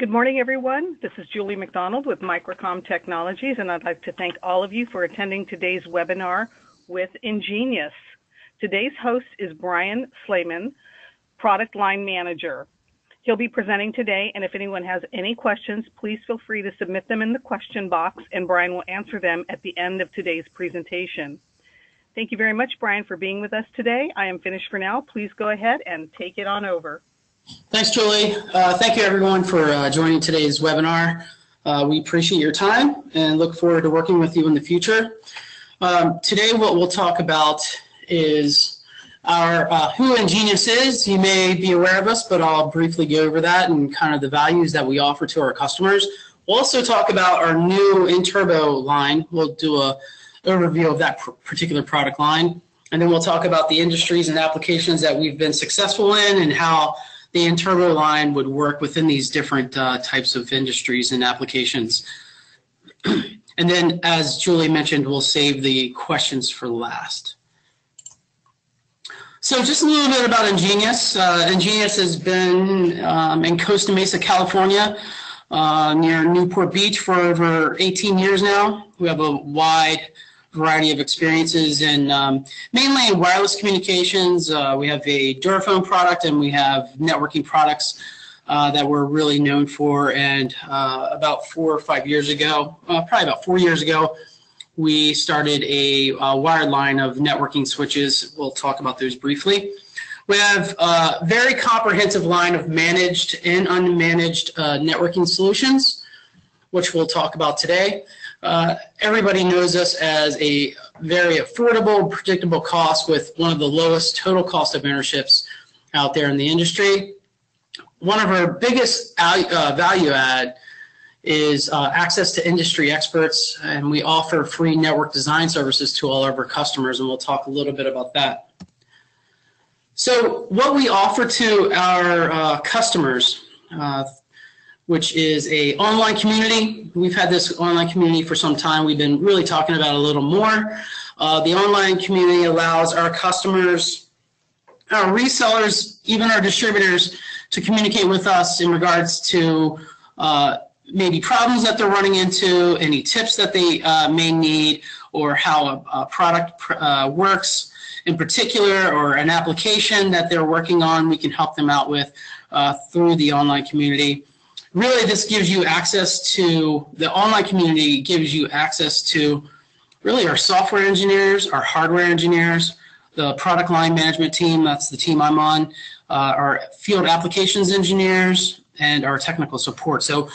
Good morning, everyone. This is Julie McDonald with Microcom Technologies, and I'd like to thank all of you for attending today's webinar with EnGenius. Today's host is Brian Slayman, Product Line Manager. He'll be presenting today, and if anyone has any questions, please feel free to submit them in the question box, and Brian will answer them at the end of today's presentation. Thank you very much, Brian, for being with us today. I am finished for now. Please go ahead and take it on over. Thanks, Julie. Thank you, everyone, for joining today's webinar. We appreciate your time and look forward to working with you in the future. Today, what we'll talk about is who EnGenius is. You may be aware of us, but I'll briefly go over that and kind of the values that we offer to our customers. We'll also talk about our new EnTurbo line. We'll do an overview of that particular product line. And then we'll talk about the industries and applications that we've been successful in and how the EnTurbo line would work within these different types of industries and applications. And then, as Julie mentioned, we'll save the questions for last. So just a little bit about EnGenius. EnGenius has been in Costa Mesa, California, near Newport Beach for over 18 years now. We have a wide variety of experiences in mainly wireless communications. We have a Duraphone product and we have networking products that we're really known for. And about 4 or 5 years ago, probably about 4 years ago, we started a wired line of networking switches. We'll talk about those briefly. We have a very comprehensive line of managed and unmanaged networking solutions, which we'll talk about today. Everybody knows us as a very affordable, predictable cost with one of the lowest total cost of ownerships out there in the industry. One of our biggest value add is access to industry experts, and we offer free network design services to all of our customers, and we'll talk a little bit about that. So what we offer to our customers, which is an online community. We've had this online community for some time. We've been really talking about it a little more. The online community allows our customers, our resellers, even our distributors to communicate with us in regards to maybe problems that they're running into, any tips that they may need, or how a product works in particular, or an application that they're working on. We can help them out with through the online community. Really, this gives you access to, the online community gives you access to really our software engineers, our hardware engineers, the product line management team, that's the team I'm on, our field applications engineers, and our technical support. So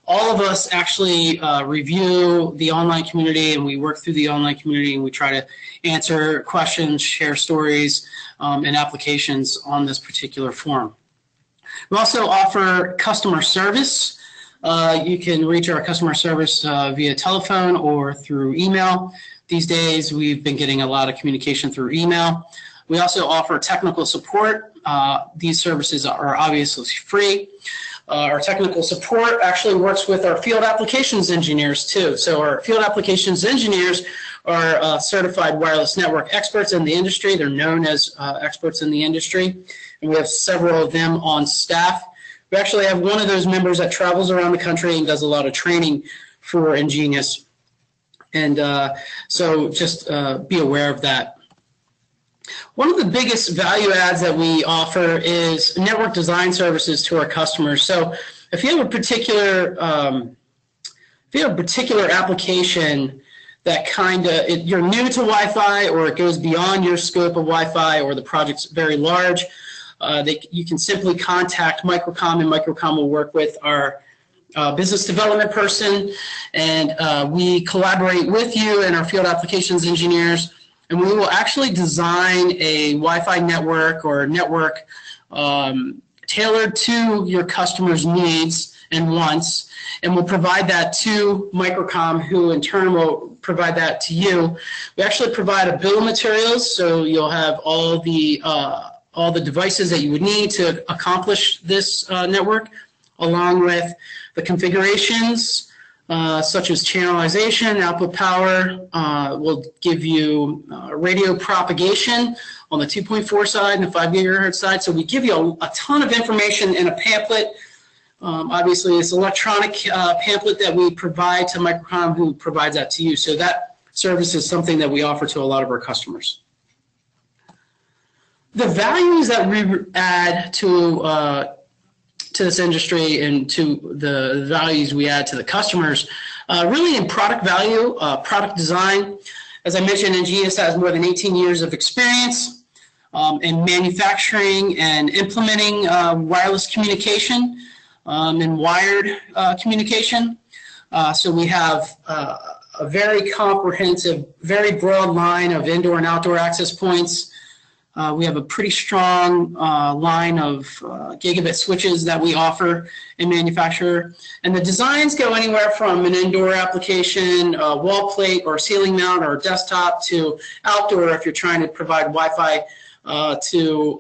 all of us actually review the online community, and we work through the online community, and we try to answer questions, share stories, and applications on this particular forum. We also offer customer service. You can reach our customer service via telephone or through email. These days, we've been getting a lot of communication through email. We also offer technical support. These services are obviously free. Our technical support actually works with our field applications engineers too. So our field applications engineers are certified wireless network experts in the industry. They're known as experts in the industry. And we have several of them on staff. We actually have one of those members that travels around the country and does a lot of training for EnGenius. And so just be aware of that. One of the biggest value adds that we offer is network design services to our customers. So if you have a particular, application that you're new to Wi-Fi, or it goes beyond your scope of Wi-Fi, or the project's very large, you can simply contact Microcom, and Microcom will work with our business development person, and we collaborate with you and our field applications engineers, and we will actually design a Wi-Fi network or a network tailored to your customer's needs and wants, and we'll provide that to Microcom, who in turn will provide that to you. We actually provide a bill of materials, so you'll have all the devices that you would need to accomplish this network, along with the configurations such as channelization, output power. We'll give you radio propagation on the 2.4 side and the 5 gigahertz side. So we give you a ton of information in a pamphlet Obviously, it's electronic pamphlet that we provide to Microcom, who provides that to you. So that service is something that we offer to a lot of our customers. The values that we add to this industry and to the values we add to the customers, really in product value, product design. As I mentioned, EnGenius has more than 18 years of experience in manufacturing and implementing wireless communication and wired communication. So we have a very comprehensive, very broad line of indoor and outdoor access points. We have a pretty strong line of gigabit switches that we offer and manufacture. And the designs go anywhere from an indoor application, wall plate or ceiling mount or desktop, to outdoor if you're trying to provide Wi-Fi to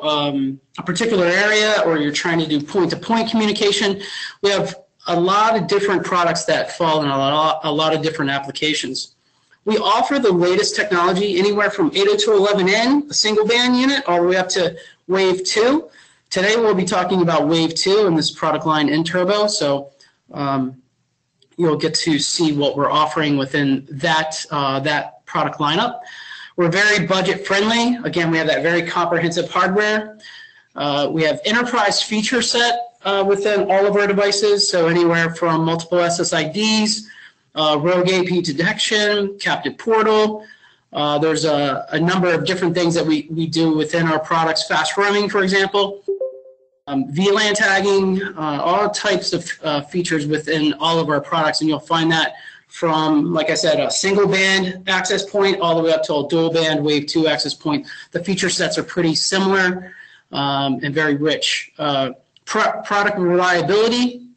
a particular area, or you're trying to do point-to-point communication. We have a lot of different products that fall in a lot of different applications. We offer the latest technology, anywhere from 802.11n, a single band unit, all the way up to Wave 2. Today we'll be talking about Wave 2 in this product line in Turbo, so you'll get to see what we're offering within that, that product lineup. We're very budget friendly. Again, we have that very comprehensive hardware. We have enterprise feature set within all of our devices, so anywhere from multiple SSIDs, rogue AP detection, captive portal. There's a number of different things that we do within our products. Fast roaming, for example, VLAN tagging, all types of features within all of our products, and you'll find that from, like I said, a single band access point all the way up to a dual band Wave 2 access point. The feature sets are pretty similar and very rich. Product reliability.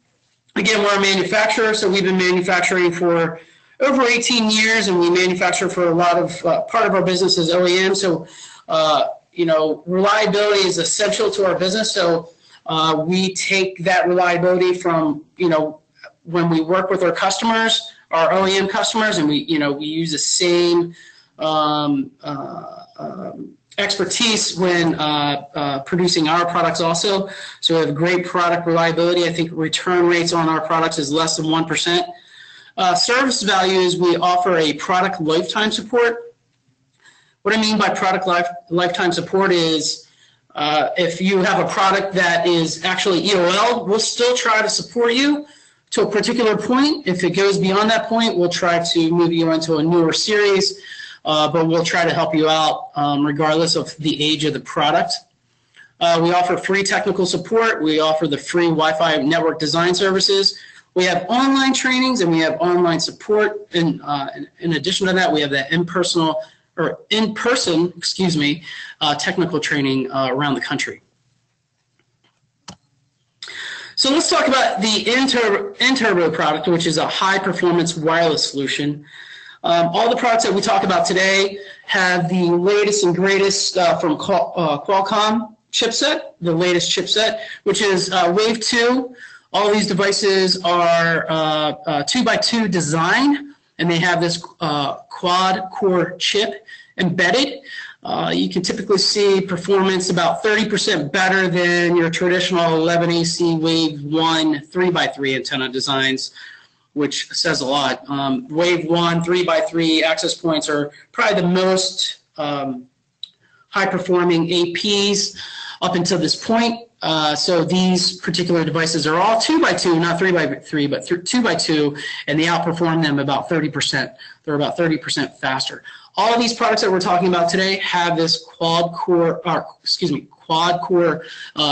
Again, we're a manufacturer, so we've been manufacturing for over 18 years, and we manufacture for a lot of, part of our business is OEM, so, you know, reliability is essential to our business, so we take that reliability from, you know, when we work with our customers, our OEM customers, and we, you know, we use the same expertise when producing our products also. So we have great product reliability. I think return rates on our products is less than 1%. Service value is we offer a product lifetime support. What I mean by product lifetime support is if you have a product that is actually EOL, we'll still try to support you to a particular point. If it goes beyond that point, we'll try to move you into a newer series. But we'll try to help you out regardless of the age of the product. We offer free technical support. We offer the free Wi-Fi network design services. We have online trainings and we have online support. And in addition to that, we have that in-person technical training around the country. So let's talk about the EnTurbo product, which is a high-performance wireless solution. All the products that we talk about today have the latest and greatest from Qualcomm chipset, the latest chipset, which is Wave 2. All these devices are 2x2 design, and they have this quad-core chip embedded. You can typically see performance about 30% better than your traditional 11AC Wave 1 3x3 antenna designs, which says a lot. Wave 1 3x3 access points are probably the most high-performing APs up until this point. So these particular devices are all 2x2, not 3x3, but 2x2, and they outperform them about 30%. They're about 30% faster. All of these products that we're talking about today have this quad-core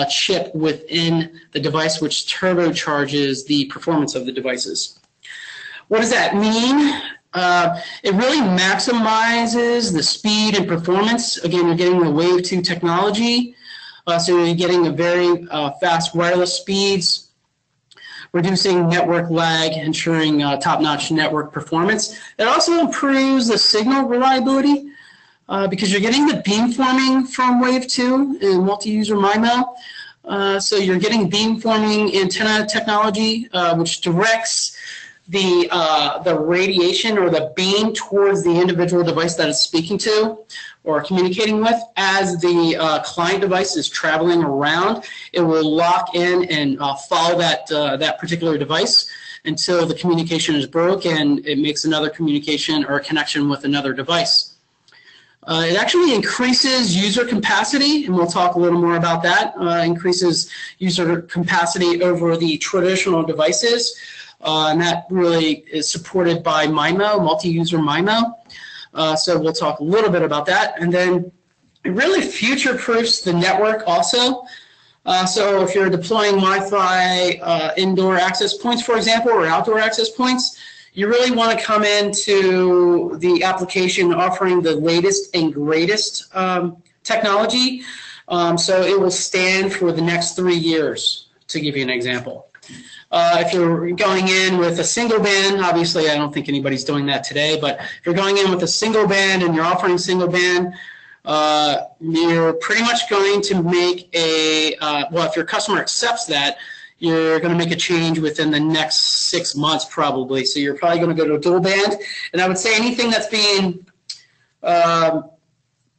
chip within the device, which turbocharges the performance of the devices. What does that mean? It really maximizes the speed and performance. Again, you're getting the Wave 2 technology, so you're getting a very fast wireless speeds, reducing network lag, ensuring top-notch network performance. It also improves the signal reliability because you're getting the beamforming from Wave 2 in multi-user MIMO. So you're getting beamforming antenna technology, which directs the radiation or the beam towards the individual device that it's speaking to or communicating with. As the client device is traveling around, it will lock in and follow that particular device until the communication is broke and it makes another communication or connection with another device. It actually increases user capacity, and we'll talk a little more about that. Increases user capacity over the traditional devices, and that really is supported by MIMO, multi-user MIMO. So we'll talk a little bit about that. And then it really future-proofs the network also. So if you're deploying Wi-Fi indoor access points, for example, or outdoor access points, you really want to come into the application offering the latest and greatest technology. So it will stand for the next 3 years, to give you an example. If you're going in with a single band, obviously I don't think anybody's doing that today, but if you're going in with a single band and you're offering single band, you're pretty much going to make a, well, if your customer accepts that, you're going to make a change within the next 6 months probably. So you're probably going to go to a dual band. And I would say anything that's being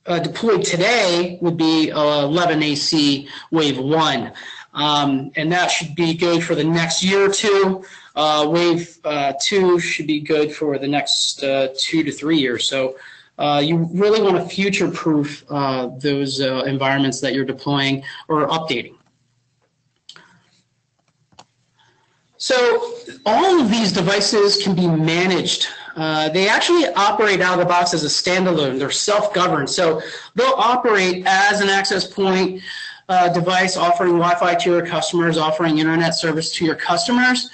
deployed today would be 11 AC Wave 1. And that should be good for the next year or two. Wave 2 should be good for the next 2 to 3 years. So you really want to future-proof those environments that you're deploying or updating. So all of these devices can be managed. They actually operate out of the box as a standalone. They're self-governed. So they'll operate as an access point device, offering Wi-Fi to your customers, offering internet service to your customers.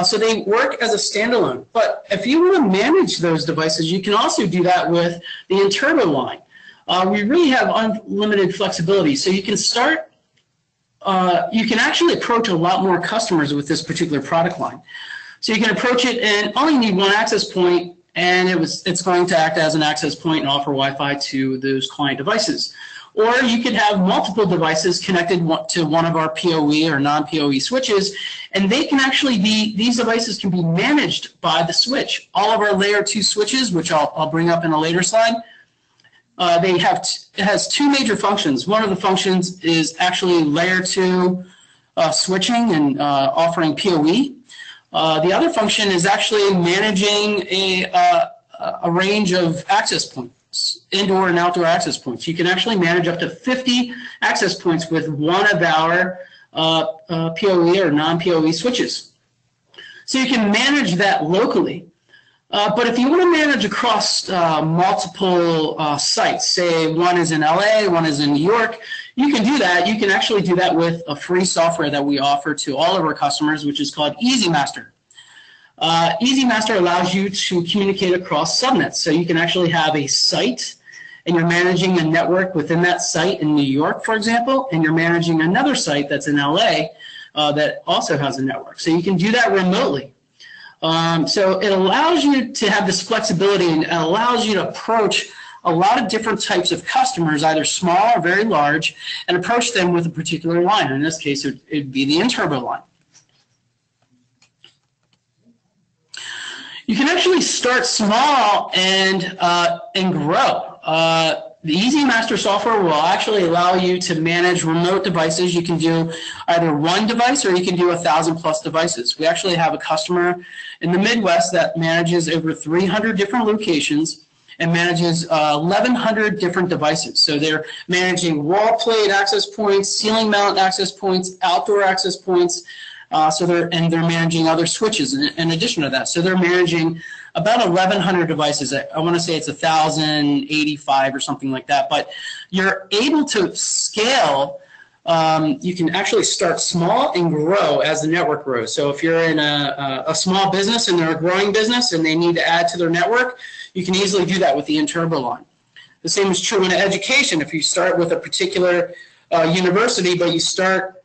So they work as a standalone. But if you want to manage those devices, you can also do that with the InTurbo line. We really have unlimited flexibility. So you can start you can actually approach a lot more customers with this particular product line. So you can approach it and only need one access point, and it's going to act as an access point and offer Wi-Fi to those client devices. Or you could have multiple devices connected to one of our PoE or non-PoE switches, and they can actually be, these devices can be managed by the switch. All of our layer 2 switches, which I'll bring up in a later slide, it has 2 major functions. One of the functions is actually layer 2 switching and offering PoE. The other function is actually managing a range of access points, indoor and outdoor access points. You can actually manage up to 50 access points with one of our PoE or non-PoE switches. So you can manage that locally. But if you want to manage across multiple sites, say one is in LA, one is in New York, you can do that. You can actually do that with a free software that we offer to all of our customers, which is called EasyMaster. EasyMaster allows you to communicate across subnets. So you can actually have a site, and you're managing a network within that site in New York, for example, and you're managing another site that's in LA that also has a network. So you can do that remotely. So it allows you to have this flexibility, and it allows you to approach a lot of different types of customers, either small or very large, and approach them with a particular line. In this case, it'd be the InTurbo line. You can actually start small and grow. The EasyMaster software will actually allow you to manage remote devices. You can do either one device or you can do 1,000+ devices. We actually have a customer in the Midwest that manages over 300 different locations and manages 1,100 different devices. So they're managing wall plate access points, ceiling mount access points, outdoor access points, they're managing other switches in addition to that. So they're managing about 1,100 devices. I want to say it's 1,085 or something like that. But you're able to scale. You can actually start small and grow as the network grows. So if you're in a small business and they're a growing business and they need to add to their network, you can easily do that with the InTurbo line. The same is true in education. If you start with a particular university, but you start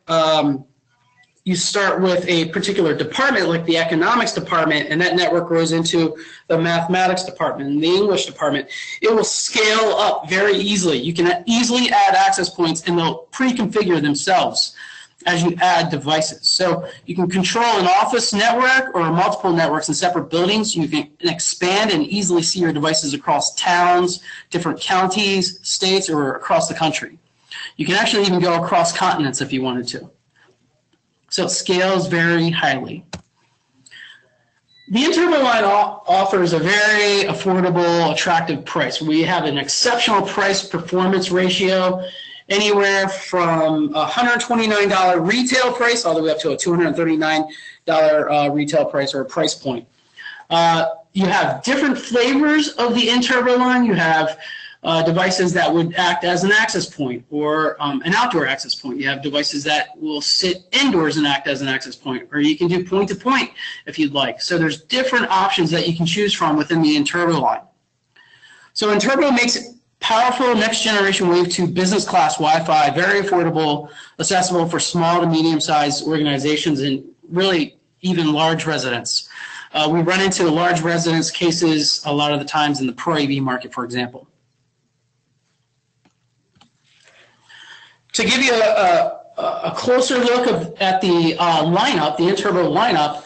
with a particular department like the economics department, and that network grows into the mathematics department and the English department, it will scale up very easily. You can easily add access points, and they'll pre-configure themselves as you add devices. So you can control an office network or multiple networks in separate buildings. You can expand and easily see your devices across towns, different counties, states, or across the country. You can actually even go across continents if you wanted to. So it scales very highly. The Interval line offers a very affordable, attractive price. We have an exceptional price-performance ratio, anywhere from a $129 retail price all the way up to a $239 retail price or price point. You have different flavors of the Interval line. You have devices that would act as an access point or an outdoor access point. You have devices that will sit indoors and act as an access point, or you can do point-to-point if you'd like. So there's different options that you can choose from within the Interval line. So Interval makes powerful next-generation Wave 2 business class Wi-Fi, very affordable, accessible for small to medium-sized organizations and really even large residents. We run into large residence cases a lot of the times in the Pro AV market, for example. To give you a closer look at the lineup, the Interval lineup,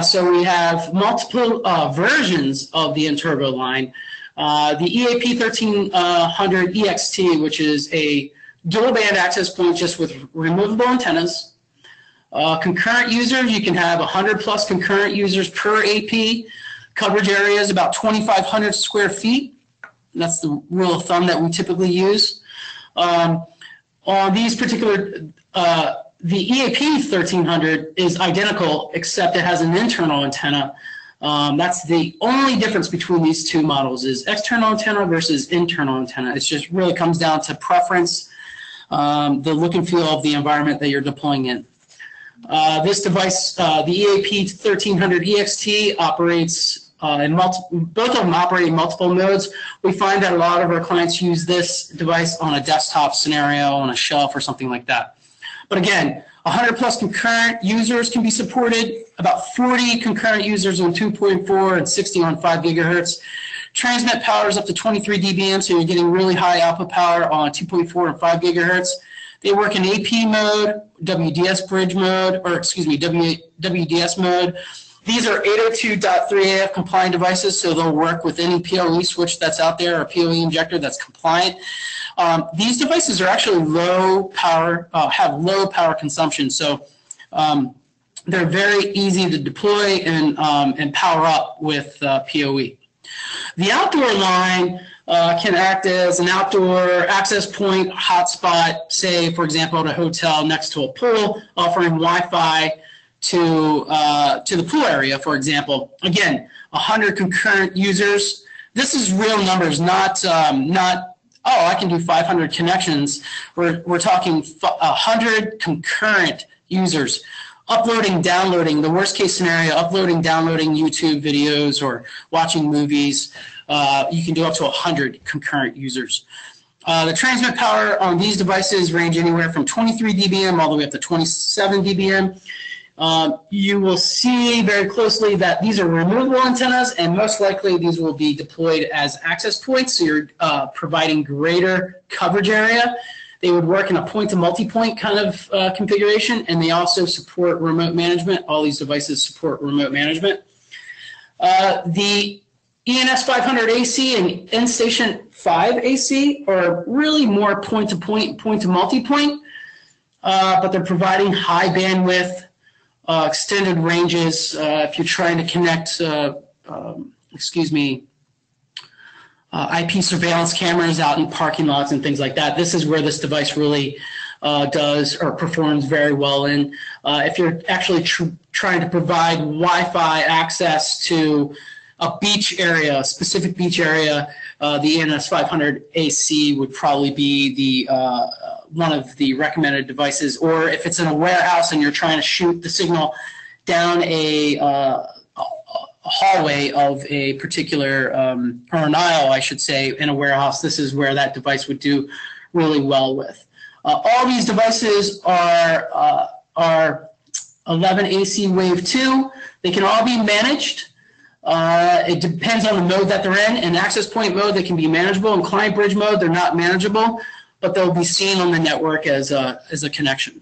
so we have multiple versions of the Interval line. The EAP 1300 EXT, which is a dual band access point just with removable antennas. Concurrent users, you can have 100 plus concurrent users per AP. Coverage area is about 2,500 square feet. That's the rule of thumb that we typically use. On these particular, the EAP 1300 is identical, except it has an internal antenna. That's the only difference between these two models is external antenna versus internal antenna. It just really comes down to preference, the look and feel of the environment that you're deploying in. This device, the EAP 1300 EXT, operates both of them operate in multiple modes. We find that a lot of our clients use this device on a desktop scenario, on a shelf or something like that. But again, 100 plus concurrent users can be supported, about 40 concurrent users on 2.4 and 60 on 5 gigahertz. Transmit power is up to 23 dBm, so you're getting really high output power on 2.4 and 5 gigahertz. They work in AP mode, WDS bridge mode, or excuse me, WDS mode. These are 802.3AF compliant devices, so they'll work with any PoE switch that's out there or PoE injector that's compliant. These devices are actually low power, have low power consumption, so they're very easy to deploy and power up with PoE. The outdoor line can act as an outdoor access point, hotspot, say, for example, at a hotel next to a pool, offering Wi-Fi to the pool area, for example. Again, 100 concurrent users. This is real numbers, not oh, I can do 500 connections. We're talking 100 concurrent users. Uploading, downloading, the worst case scenario, uploading, downloading YouTube videos or watching movies. You can do up to 100 concurrent users. The transmit power on these devices range anywhere from 23 dBm all the way up to 27 dBm. You will see very closely that these are removable antennas, and most likely these will be deployed as access points, so you're providing greater coverage area. They would work in a point-to-multipoint kind of configuration, and they also support remote management. All these devices support remote management. The ENS 500 AC and N-Station 5 AC are really more point-to-point, point-to-multipoint, but they're providing high bandwidth, extended ranges. If you're trying to connect, IP surveillance cameras out in parking lots and things like that, this is where this device really does or performs very well in. If you're actually trying to provide Wi-Fi access to a beach area, a specific beach area, the ENS 500 AC would probably be the one of the recommended devices. Or if it's in a warehouse and you're trying to shoot the signal down a hallway of a particular, or an aisle, I should say, in a warehouse, this is where that device would do really well with. All these devices are 11 AC Wave 2. They can all be managed. It depends on the mode that they're in. In access point mode, they can be manageable. In client bridge mode, they're not manageable, but they'll be seen on the network as a connection.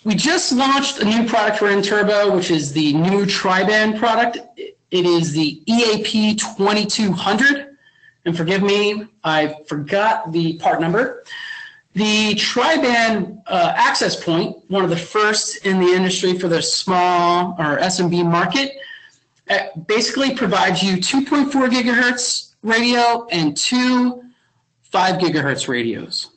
We just launched a new product for EnTurbo, which is the new tri-band product. It is the EAP 2200. And forgive me, I forgot the part number. The tri-band access point, one of the first in the industry for the small or SMB market, basically provides you 2.4 gigahertz radio and two 5 gigahertz radios.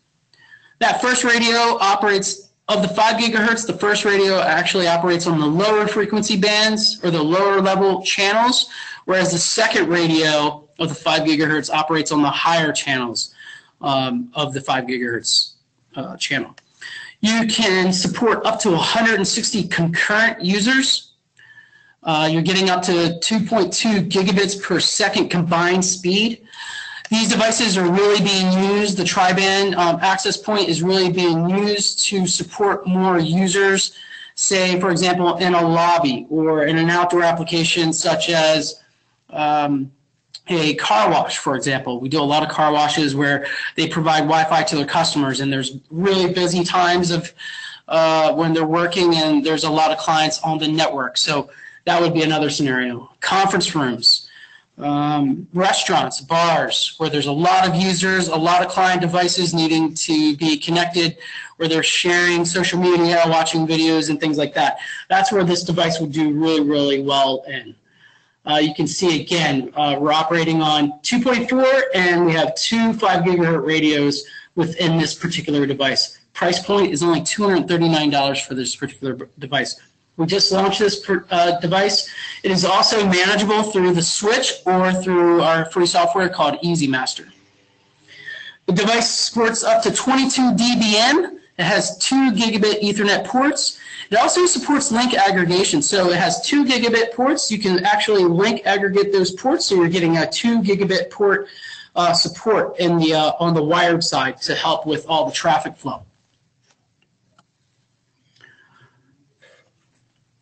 That first radio operates, of the 5 gigahertz, the first radio actually operates on the lower frequency bands or the lower level channels, whereas the second radio of the 5 gigahertz operates on the higher channels of the 5 gigahertz channel. You can support up to 160 concurrent users. You're getting up to 2.2 gigabits per second combined speed. These devices are really being used, the tri-band access point is really being used to support more users, say, for example, in a lobby or in an outdoor application such as a car wash, for example. We do a lot of car washes where they provide Wi-Fi to their customers, and there's really busy times of when they're working and there's a lot of clients on the network. So that would be another scenario. Conference rooms. Restaurants, bars, where there's a lot of users, a lot of client devices needing to be connected, where they're sharing social media, watching videos, and things like that. That's where this device would do really, really well in. You can see, again, we're operating on 2.4, and we have two 5 gigahertz radios within this particular device. Price point is only $239 for this particular device. We just launched this device. It is also manageable through the switch or through our free software called EasyMaster. The device supports up to 22 dBm. It has 2 gigabit Ethernet ports. It also supports link aggregation. So it has 2 gigabit ports. You can actually link aggregate those ports, so you're getting a 2 gigabit port support in the, on the wired side to help with all the traffic flow.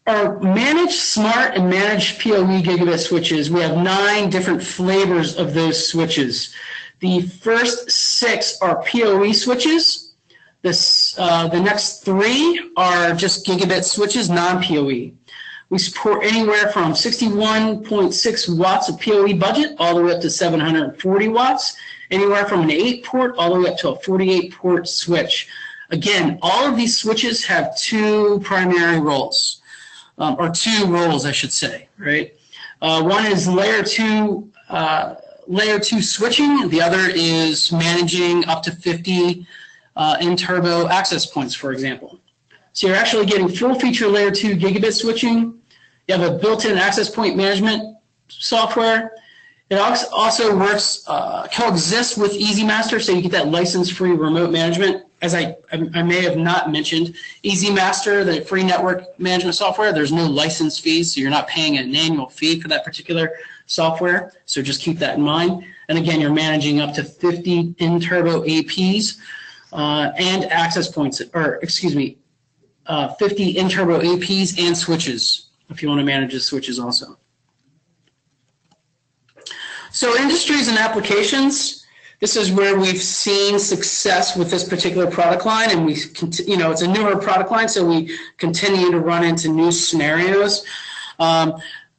Our managed smart and managed PoE gigabit switches, we have 9 different flavors of those switches. The first 6 are PoE switches. The next 3 are just gigabit switches, non-PoE. We support anywhere from 61.6 watts of PoE budget all the way up to 740 watts, anywhere from an 8-port all the way up to a 48-port switch. Again, all of these switches have 2 primary roles. Or 2 roles, I should say, right? One is layer 2 switching. The other is managing up to 50 EnTurbo access points, for example. So you're actually getting full feature layer 2 gigabit switching. You have a built-in access point management software. It also works, coexists with EasyMaster, so you get that license-free remote management. As I may have not mentioned, EasyMaster, the free network management software, there's no license fees, so you're not paying an annual fee for that particular software, so just keep that in mind. And again, you're managing up to 50 EnTurbo APs and access points, or excuse me, 50 EnTurbo APs and switches, if you want to manage the switches also. So industries and applications, this is where we've seen success with this particular product line, and it's a newer product line, so we continue to run into new scenarios.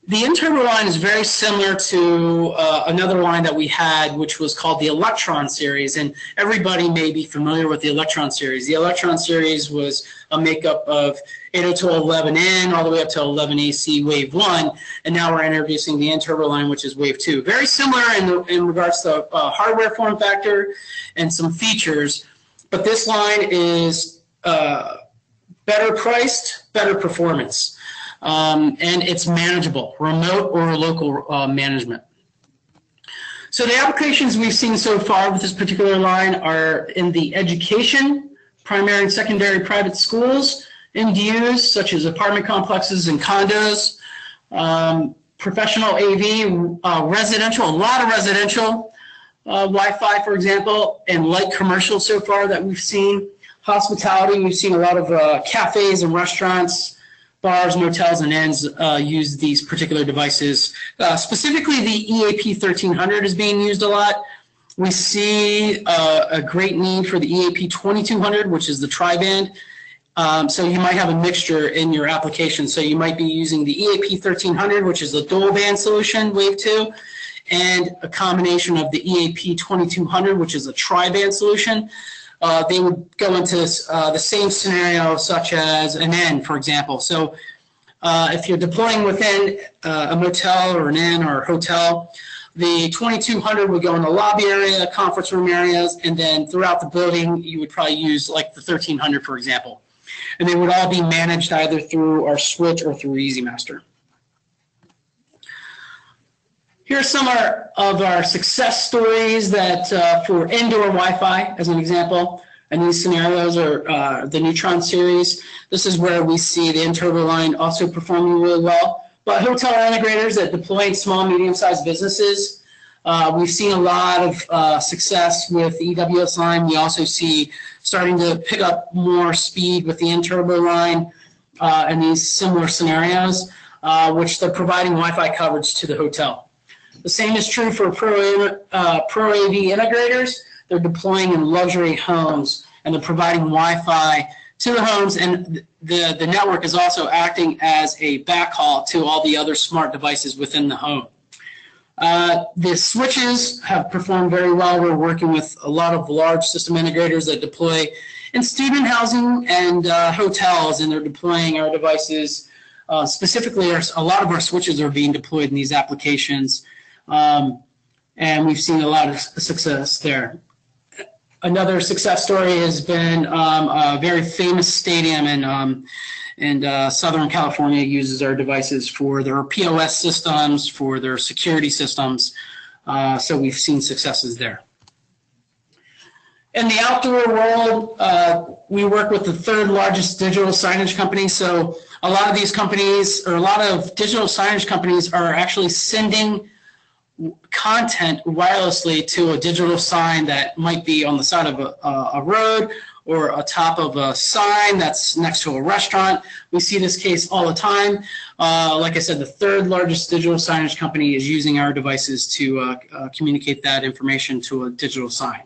The EnTurbo line is very similar to another line that we had, which was called the Electron series, and everybody may be familiar with the Electron series. The Electron series was a makeup of 802.11n all the way up to 11AC Wave 1, and now we're introducing the EnTurbo line, which is Wave 2. Very similar in regards to hardware form factor and some features, but this line is better priced, better performance. And it's manageable, remote or local management. So the applications we've seen so far with this particular line are in the education, primary and secondary private schools, end use such as apartment complexes and condos, professional AV, residential, a lot of residential Wi-Fi, for example, and light commercial so far that we've seen. Hospitality, we've seen a lot of cafes and restaurants, bars, motels, and inns use these particular devices. Specifically, the EAP 1300 is being used a lot. We see a great need for the EAP 2200, which is the tri-band. So you might have a mixture in your application. So you might be using the EAP 1300, which is a dual band solution, Wave 2, and a combination of the EAP 2200, which is a tri-band solution. They would go into the same scenario, such as an inn, for example. So if you're deploying within a motel or an inn or a hotel, the 2200 would go in the lobby area, conference room areas, and then throughout the building, you would probably use like the 1300, for example. And they would all be managed either through our switch or through EasyMaster. Here are some of our success stories that for indoor Wi-Fi, as an example. And these scenarios are the Neutron series. This is where we see the N-Turbo line also performing really well. But hotel integrators that deploy small, medium-sized businesses, we've seen a lot of success with the EWS line. We also see starting to pick up more speed with the N-Turbo line in these similar scenarios, which they're providing Wi-Fi coverage to the hotel. The same is true for Pro AV integrators. They're deploying in luxury homes, and they're providing Wi-Fi to the homes, and the network is also acting as a backhaul to all the other smart devices within the home. The switches have performed very well. We're working with a lot of large system integrators that deploy in student housing and hotels, and they're deploying our devices. Specifically, a lot of our switches are being deployed in these applications, and we've seen a lot of success there. Another success story has been a very famous stadium in Southern California uses our devices for their POS systems, for their security systems. So we've seen successes there. In the outdoor world, we work with the third largest digital signage company. So a lot of these companies, or a lot of digital signage companies, are actually sending content wirelessly to a digital sign that might be on the side of a road or atop of a sign that's next to a restaurant. We see this case all the time. Like I said, the third largest digital signage company is using our devices to communicate that information to a digital sign.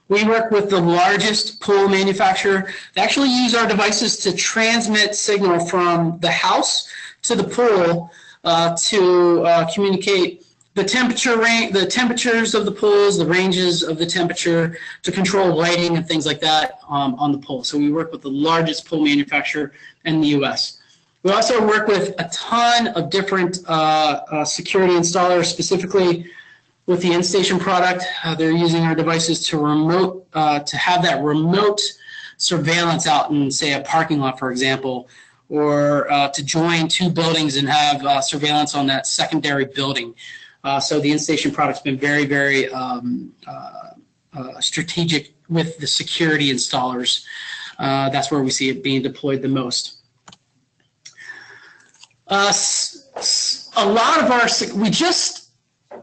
We work with the largest pool manufacturer. They actually use our devices to transmit signal from the house to the pool to communicate the temperatures of the pools, the ranges of the temperature, to control lighting and things like that on the pool. So we work with the largest pool manufacturer in the U.S. We also work with a ton of different security installers, specifically with the in-station product. They're using our devices to have that remote surveillance out in, say, a parking lot, for example, or to join two buildings and have surveillance on that secondary building. So the in-station product's been very, very strategic with the security installers. That's where we see it being deployed the most. We just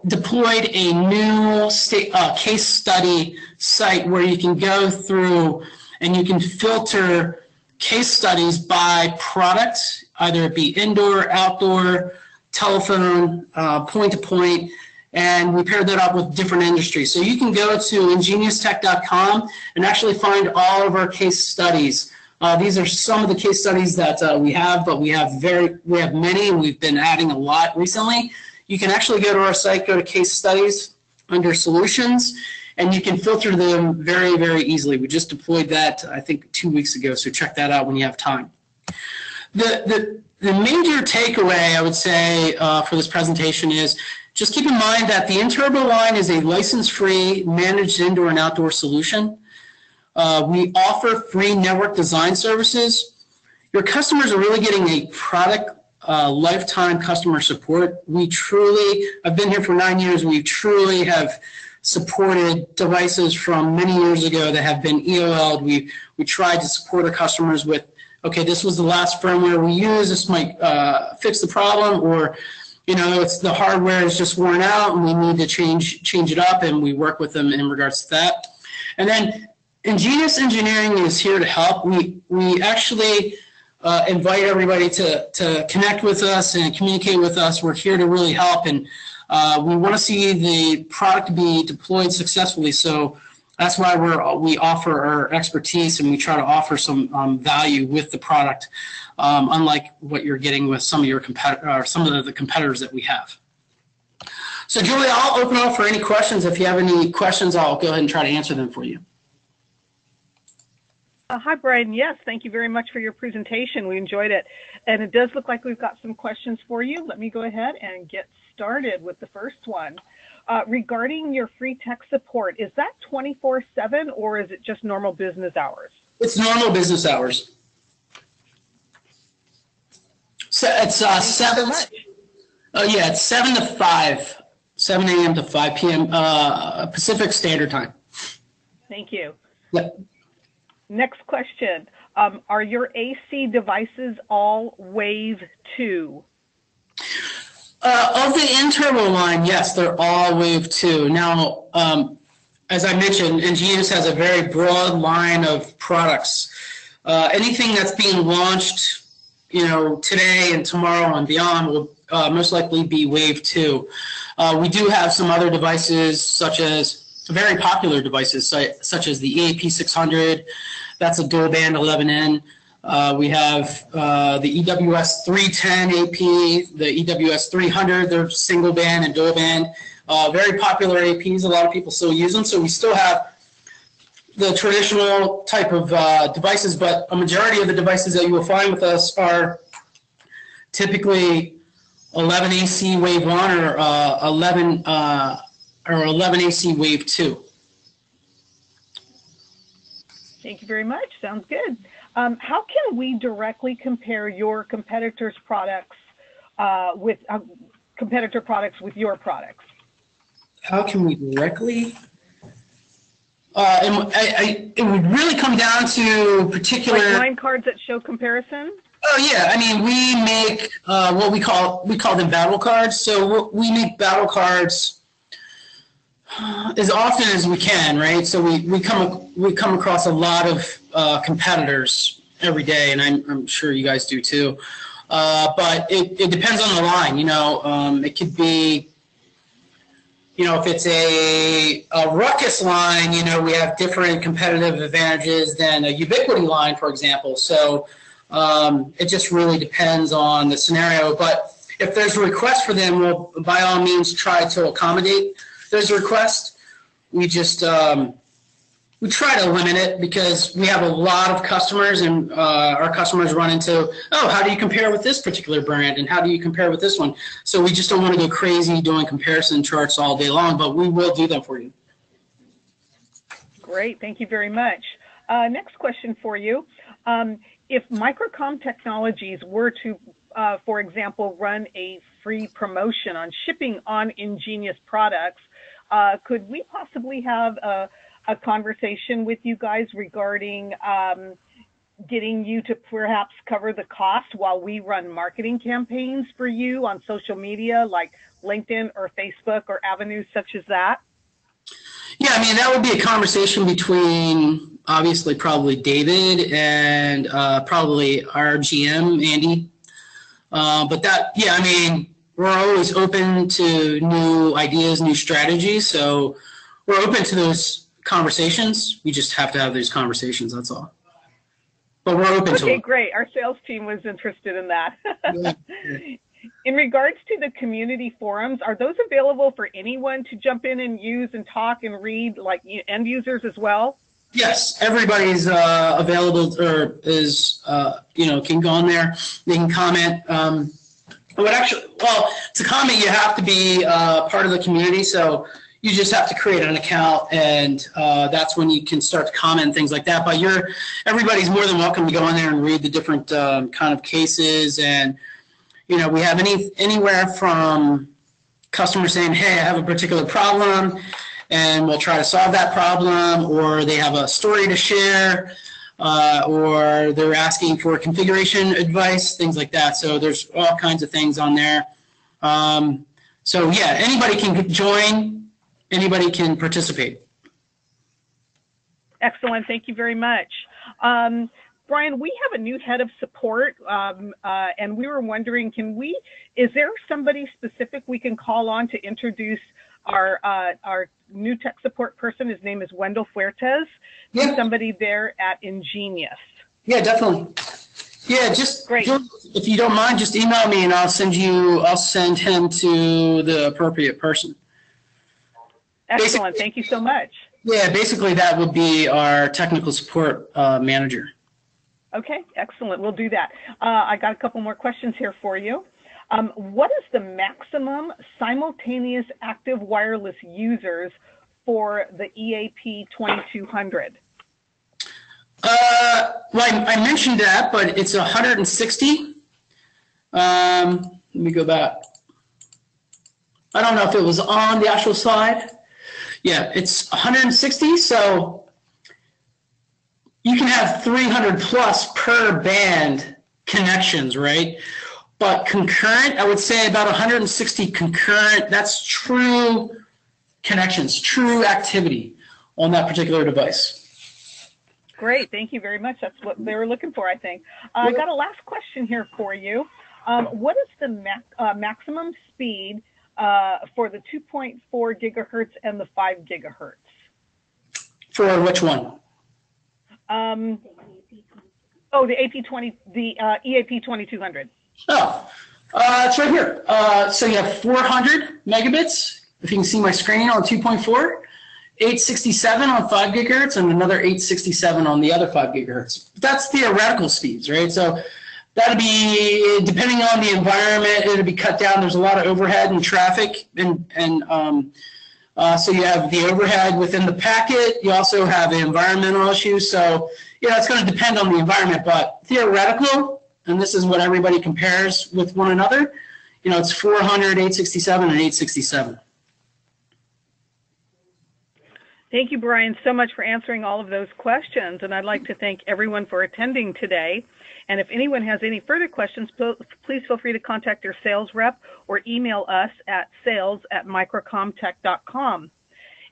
deployed a new case study site where you can go through and you can filter case studies by product, either it be indoor, outdoor, telephone, point-to-point, and we paired that up with different industries. So you can go to EnGeniusTech.com and actually find all of our case studies. These are some of the case studies that we have, but we have many, and we've been adding a lot recently. You can actually go to our site, go to case studies under solutions, and you can filter them very, very easily. We just deployed that, I think, 2 weeks ago, so check that out when you have time. The major takeaway, I would say, for this presentation is just keep in mind that the N-Turbo line is a license-free managed indoor and outdoor solution. We offer free network design services. Your customers are really getting a product lifetime customer support. I've been here for 9 years, we truly have supported devices from many years ago that have been EOL'd. We tried to support our customers with, okay, this was the last firmware we used, this might fix the problem, or it's the hardware is just worn out and we need to change it up, and we work with them in regards to that. And then EnGenius Engineering is here to help. We actually invite everybody to connect with us and communicate with us. We're here to really help, and we want to see the product be deployed successfully. So That's why we offer our expertise and we try to offer some value with the product, unlike what you're getting with some of your some of the competitors that we have. So Julie, I'll open up for any questions. If you have any questions, I'll go ahead and try to answer them for you. Hi, Brian. Yes, thank you very much for your presentation. We enjoyed it. And it does look like we've got some questions for you. Let me go ahead and get started with the first one. Regarding your free tech support, is that 24/7 or is it just normal business hours? It's normal business hours. So it's 7. Yeah, it's 7 to 5, 7 a.m. to 5 p.m. Pacific Standard Time. Thank you. Yep. Next question. Are your AC devices all Wave 2? Of the internal line, yes, they're all Wave 2. Now, as I mentioned, EnGenius has a very broad line of products. Anything that's being launched, today and tomorrow and beyond will most likely be Wave 2. We do have some other devices, such as very popular devices, such as the EAP600. That's a dual band 11N. We have the EWS 310 AP, the EWS 300. They're single band and dual band. Very popular APs. A lot of people still use them. So we still have the traditional type of devices, but a majority of the devices that you will find with us are typically 11 AC Wave 1 or 11 AC Wave 2. Thank you very much. Sounds good. How can we directly compare your competitors' products with competitor products with your products? How can we directly? It would really come down to particular line cards that show comparison. Oh yeah, I mean we make what we call them battle cards. So we make battle cards as often as we can, right? So we come across a lot of competitors every day, and I'm sure you guys do too. But it depends on the line, It could be, if it's a ruckus line, we have different competitive advantages than a ubiquity line, for example. So it just really depends on the scenario. But if there's a request for them, we'll by all means try to accommodate those requests. We just we try to limit it because we have a lot of customers, and our customers run into, oh, how do you compare with this particular brand, and how do you compare with this one? So we just don't want to go crazy doing comparison charts all day long, but we will do them for you. Great, thank you very much. Next question for you. If Microcom Technologies were to, for example, run a free promotion on shipping on EnGenius products, could we possibly have a conversation with you guys regarding getting you to perhaps cover the cost while we run marketing campaigns for you on social media like LinkedIn or Facebook or avenues such as that? Yeah, I mean, that would be a conversation between obviously probably David and probably our GM, Andy. But that, yeah, I mean, we're always open to new ideas, new strategies. So we're open to those conversations. We just have to have these conversations, that's all. But we're open to it. Okay, great. Our sales team was interested in that. Yeah. In regards to the community forums, are those available for anyone to jump in and use and talk and read, like end users as well? Yes, everybody's available, or is, can go on there. They can comment. To comment, you have to be part of the community. So you just have to create an account, and that's when you can start to comment, things like that. But everybody's more than welcome to go in there and read the different kind of cases. And we have anywhere from customers saying, hey, I have a particular problem, and we'll try to solve that problem, or they have a story to share, or they're asking for configuration advice, things like that. So there's all kinds of things on there. So yeah, anybody can join, anybody can participate. Excellent, thank you very much. Brian, we have a new head of support, and we were wondering, is there somebody specific we can call on to introduce our new tech support person. His name is Wendell Fuertes. Yeah. He's somebody there at EnGenius. Yeah, definitely. Yeah, just Great. If you don't mind, just email me and I'll send him to the appropriate person. Excellent. Thank you so much. Yeah, basically that would be our technical support manager. Okay, excellent. We'll do that. I got a couple more questions here for you. What is the maximum simultaneous active wireless users for the EAP 2200? Well, I mentioned that, but it's 160. Let me go back. I don't know if it was on the actual slide. Yeah, it's 160, so you can have 300 plus per band connections, right? But concurrent, I would say about 160 concurrent, that's true connections, true activity on that particular device. Great, thank you very much. That's what they were looking for, I think. I got a last question here for you. What is the maximum speed for the 2.4 gigahertz and the 5 gigahertz? For which one? The EAP 2200. Oh, it's right here. So you have 400 megabits, if you can see my screen, on 2.4, 867 on 5 gigahertz, and another 867 on the other 5 gigahertz. That's theoretical speeds, right? So that'd be, depending on the environment, it'll be cut down. There's a lot of overhead and traffic, so you have the overhead within the packet. You also have the environmental issues. So, yeah, it's going to depend on the environment, but theoretical, and this is what everybody compares with one another, it's 400, 867, and 867. Thank you, Brian, so much for answering all of those questions. And I'd like to thank everyone for attending today. And if anyone has any further questions, please feel free to contact your sales rep or email us at sales@microcomtech.com.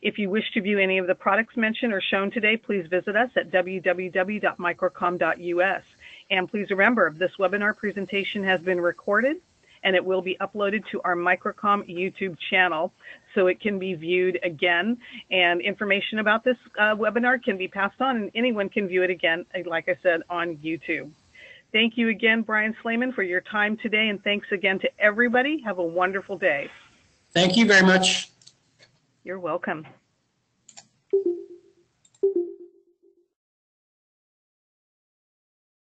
If you wish to view any of the products mentioned or shown today, please visit us at www.microcom.us. And please remember, this webinar presentation has been recorded and it will be uploaded to our Microcom YouTube channel so it can be viewed again. And information about this webinar can be passed on and anyone can view it again, like I said, on YouTube. Thank you again, Brian Slayman, for your time today, and thanks again to everybody. Have a wonderful day. Thank you very much. You're welcome.